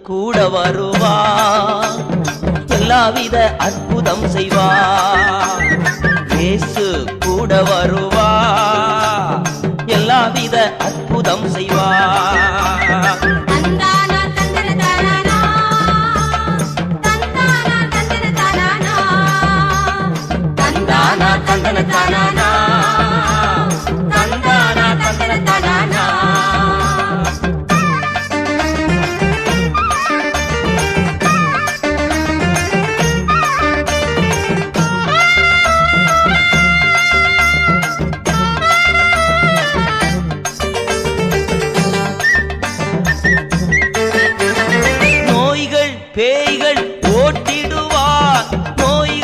கூட வருவா, எல்லாவித அற்புதம் செய்வா. இயேசு கூட வருவா, எல்லாவித அற்புதம் செய்வா. தந்தன தானா